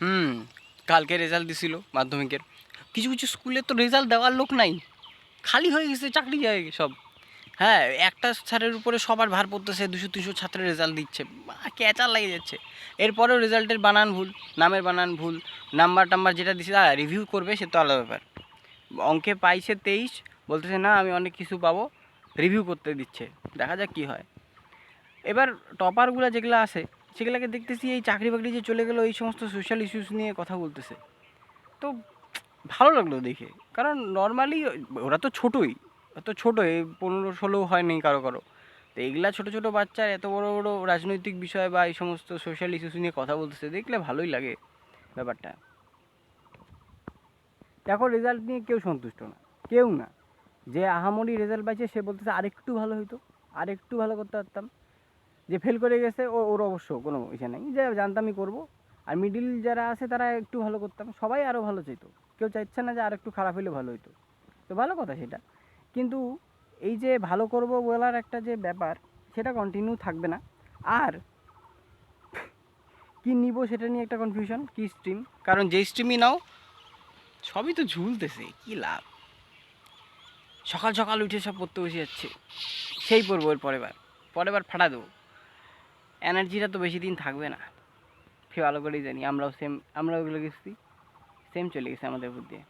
হুম, কালকে রেজাল্ট দিছিল মাধ্যমিকের। কিছু কিছু স্কুলে তো রেজাল্ট দেওয়ার লোক নাই, খালি হয়ে গেছে, চাকরি যায় সব। হ্যাঁ, একটা স্যারের উপরে সবার ভার পড়তেছে, 200-300 ছাত্রের রেজাল্ট দিচ্ছে, ক্যাচা লেগে যাচ্ছে। এরপরেও রেজাল্টের বানান ভুল, নামের বানান ভুল, নাম্বার টাম্বার যেটা দিছে রিভিউ করবে সে তো আলাদা ব্যাপার। অঙ্কে পাইছে 23, বলতেছে না আমি অনেক কিছু পাবো, রিভিউ করতে দিচ্ছে। দেখা যাক কী হয়। এবার টপারগুলো যেগুলো আছে সেগুলোকে দেখতেছি এই চাকরি বাকরি যে চলে গেলো, এই সমস্ত সোশ্যাল ইস্যুস নিয়ে কথা বলতেছে। তো ভালো লাগলো দেখে, কারণ নর্মালি ওরা তো ছোটোই, তো ছোটো, এই 15-16 হয়নি কারো কারো। তো এইগুলা ছোটো ছোটো বাচ্চার এত বড় বড় রাজনৈতিক বিষয় বা এই সমস্ত সোশ্যাল ইস্যুস নিয়ে কথা বলতেছে, দেখলে ভালোই লাগে ব্যাপারটা। দেখো, রেজাল্ট নিয়ে কেউ সন্তুষ্ট না, কেউ না। যে আহামরি রেজাল্ট পাইছে সে বলতেছে আরেকটু ভালো হইতো, আরেকটু ভালো করতে পারতাম। যে ফেল করে গেছে ওর অবশ্য কোনো ইসে নেই, যে জানতামই করবো। আর মিডিল যারা আছে তারা একটু ভালো করতাম, সবাই আরও ভালো চাইতো। কেউ চাইছে না যে আর একটু খারাপ হলে ভালো হইতো। তো ভালো কথা সেটা, কিন্তু এই যে ভালো করব বলার একটা যে ব্যাপার, সেটা কন্টিনিউ থাকবে না। আর কি নিব সেটা নিয়ে একটা কনফিউশন, কি স্ট্রিম, কারণ যেই স্ট্রিমই নাও সবই তো ঝুলতেছে, কি লাভ। সকাল সকাল উঠে সব পড়তে বসে যাচ্ছে, সেই পড়বো এর পরের বার ফাটা দেবো। এনার্জিটা তো বেশি দিন থাকবে না, ভালো করেই জানি। আমরাও ওগুলো গেছি, সেম চলে গেছে আমাদের উপর দিয়ে।